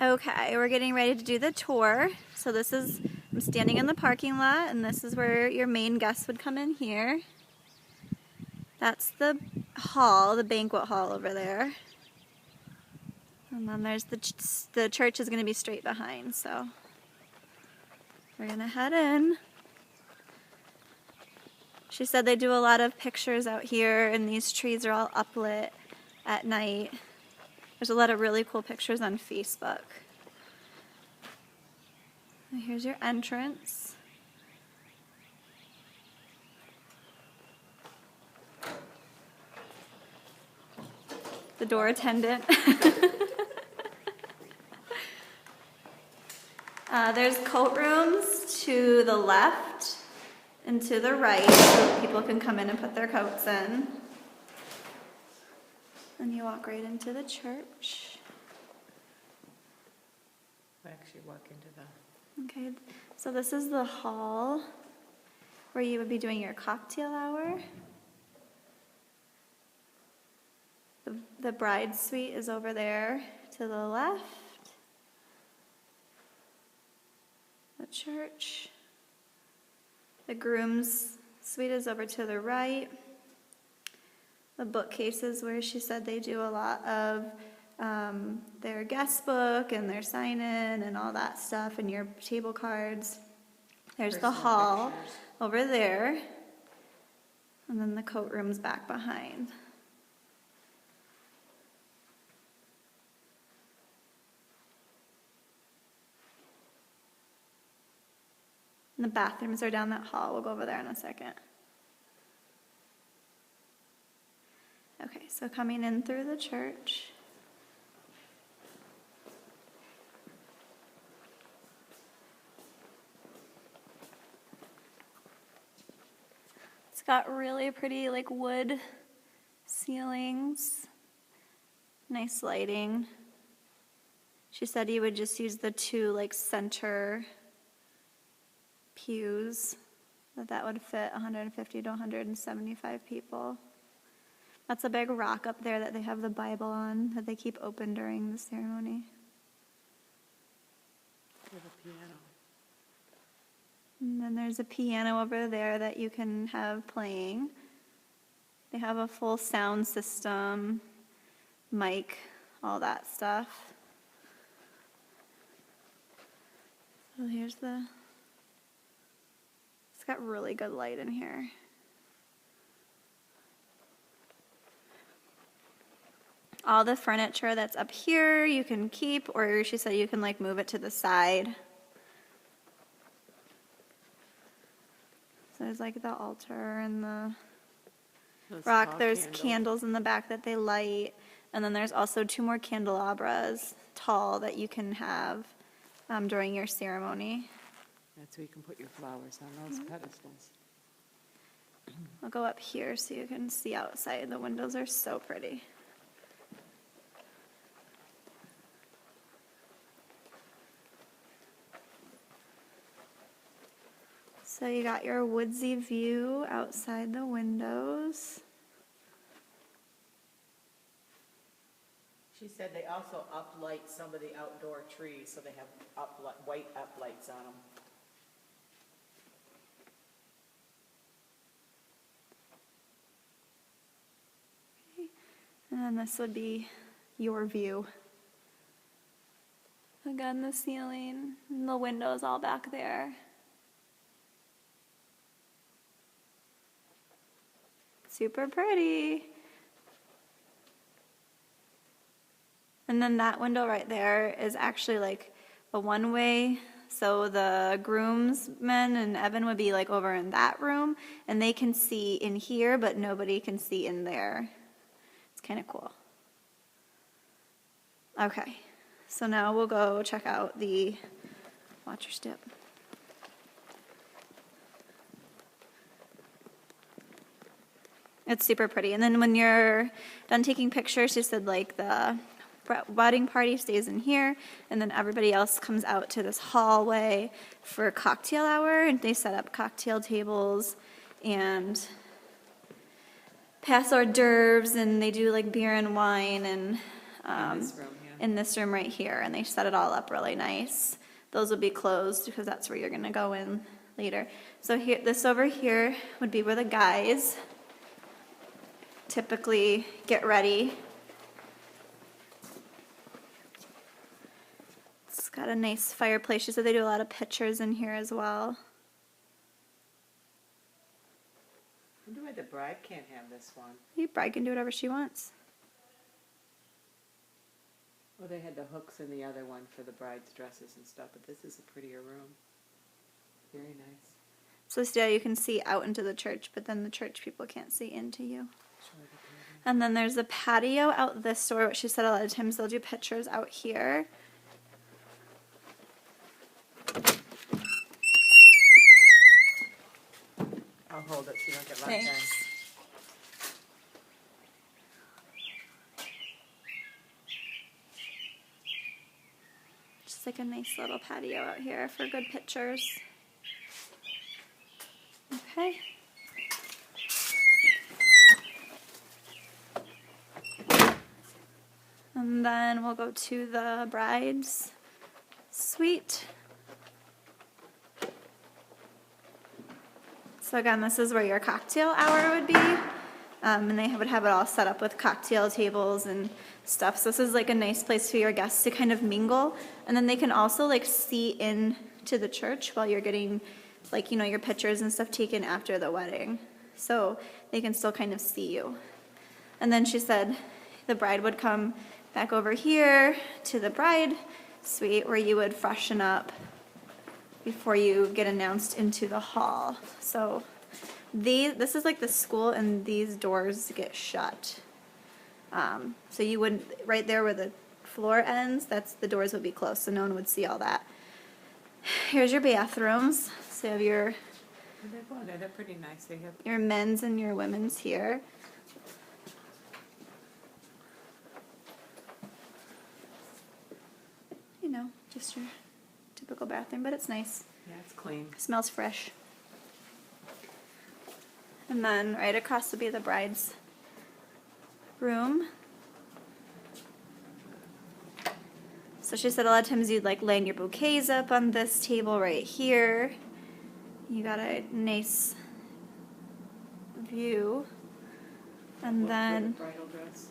Okay, we're getting ready to do the tour. So I'm standing in the parking lot, and this is where your main guests would come in here. That's the hall, the banquet hall over there. And then there's the church is going to be straight behind, so we're going to head in. She said they do a lot of pictures out here, and these trees are all uplit at night. There's a lot of really cool pictures on Facebook. And here's your entrance. The door attendant. There's coat rooms to the left and to the right, so people can come in and put their coats in. And you walk right into the church. We actually walk into the... Okay, so this is the hall where you would be doing your cocktail hour. The bride suite is over there to the left. The church. The groom's suite is over to the right. The bookcases where she said they do a lot of their guest book and their sign-in and all that stuff and your table cards. There's the hall over there. And then the coat room's back behind. And the bathrooms are down that hall. We'll go over there in a second. Okay, so coming in through the church. It's got really pretty like wood ceilings. Nice lighting. She said you would just use the two like center pews, that would fit 150 to 175 people. That's a big rock up there that they have the Bible on that they keep open during the ceremony. With a piano. And then there's a piano over there that you can have playing. They have a full sound system, mic, all that stuff. So here's it's got really good light in here. All the furniture that's up here you can keep, or she said you can like move it to the side. So there's like the altar and the rock. There's candles in the back that they light. And then there's also 2 more candelabras, tall, that you can have during your ceremony. That's where you can put your flowers on those pedestals. I'll go up here so you can see outside. The windows are so pretty. So you got your woodsy view outside the windows. She said they also uplight some of the outdoor trees, so they have white uplights on them. And then this would be your view. Again, the ceiling and the windows all back there. Super pretty. And then that window right there is actually like a one-way. So the groomsmen and Evan would be like over in that room, and they can see in here, but nobody can see in there. It's kind of cool. Okay, so now we'll go check out the watch your step. It's super pretty. And then when you're done taking pictures, she said like the wedding party stays in here, and then everybody else comes out to this hallway for cocktail hour, and they set up cocktail tables and pass hors d'oeuvres, and they do like beer and wine and in this room, yeah. in this room right here, and they set it all up really nice. Those will be closed because that's where you're gonna go in later. So here, this over here would be where the guys typically get ready. It's got a nice fireplace. She said they do a lot of pictures in here as well. I wonder why the bride can't have this one. The bride can do whatever she wants. Well, they had the hooks in the other one for the bride's dresses and stuff, but this is a prettier room. Very nice. So still you can see out into the church, but then the church people can't see into you. Sure, they can. And then there's a patio out this door, which she said a lot of times they'll do pictures out here. I'll hold it so you don't get left in. Thanks. Just like a nice little patio out here for good pictures. Okay. And then we'll go to the bride's suite. So again, this is where your cocktail hour would be. And they would have it all set up with cocktail tables and stuff. So this is like a nice place for your guests to kind of mingle. And then they can also like see in to the church while you're getting like, you know, your pictures and stuff taken after the wedding. So they can still kind of see you. And then she said the bride would come back over here to the bride suite where you would freshen up before you get announced into the hall. So this is like the school, and these doors get shut. So you would, right there where the floor ends, that's the doors would be closed, so no one would see all that. Here's your bathrooms. So you have They're pretty nice. They have your men's and your women's here. You know, just your typical bathroom, but it's nice. yeah, it's clean. Smells fresh. And then right across will be the bride's room. So she said a lot of times you'd like laying your bouquets up on this table right here. You got a nice view. And then Bridal dress.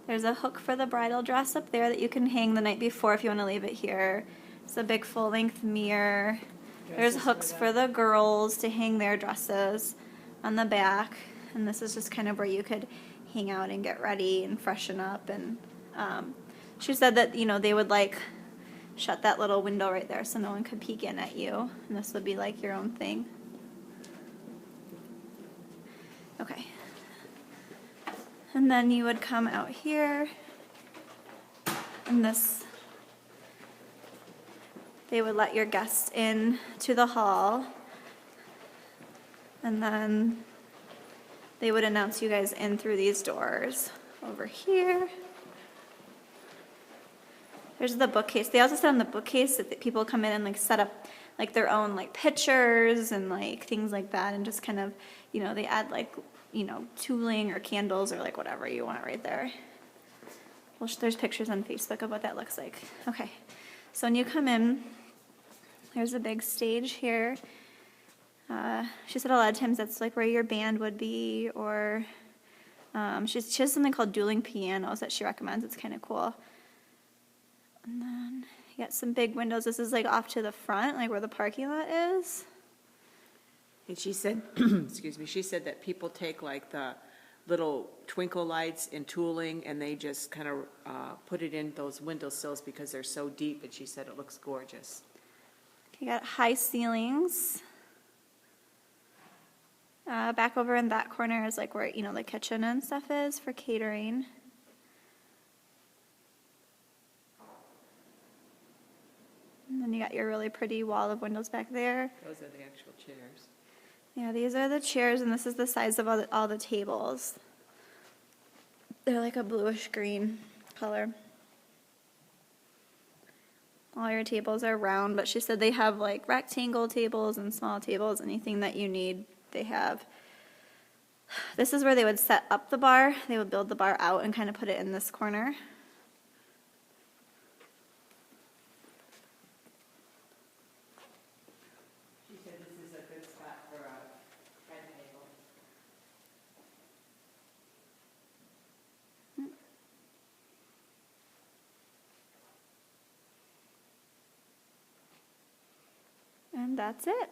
there's a hook for the bridal dress up there that you can hang the night before if you want to leave it here. It's a big full-length mirror. There's Dresses hooks for for the girls to hang their dresses on the back. And this is just kind of where you could hang out and get ready and freshen up. And she said that, you know, they would like shut that little window right there so no one could peek in at you. And this would be like your own thing. Okay. And then you would come out here. And this, they would let your guests in to the hall. And then they would announce you guys in through these doors. Over here. There's the bookcase. They also said on the bookcase that people come in and like set up like their own like pictures and like things like that, and just kind of, you know, they add like, you know, tooling or candles or like whatever you want right there. Well, there's pictures on Facebook of what that looks like. Okay, so when you come in, there's a big stage here. She said a lot of times that's like where your band would be, or she has something called dueling pianos that she recommends. It's kind of cool. And then you got some big windows. This is like off to the front, like where the parking lot is. And she said, excuse me, she said that people take like the little twinkle lights and tooling and they just kind of put it in those windowsills because they're so deep, and she said it looks gorgeous. You got high ceilings. Back over in that corner is like where, you know, the kitchen and stuff is for catering. And then you got your really pretty wall of windows back there. Those are the actual chairs. Yeah, these are the chairs, and this is the size of all the tables. They're like a bluish green color. All your tables are round, but she said they have like rectangle tables and small tables. Anything that you need, they have. This is where they would set up the bar. They would build the bar out and kind of put it in this corner. And that's it.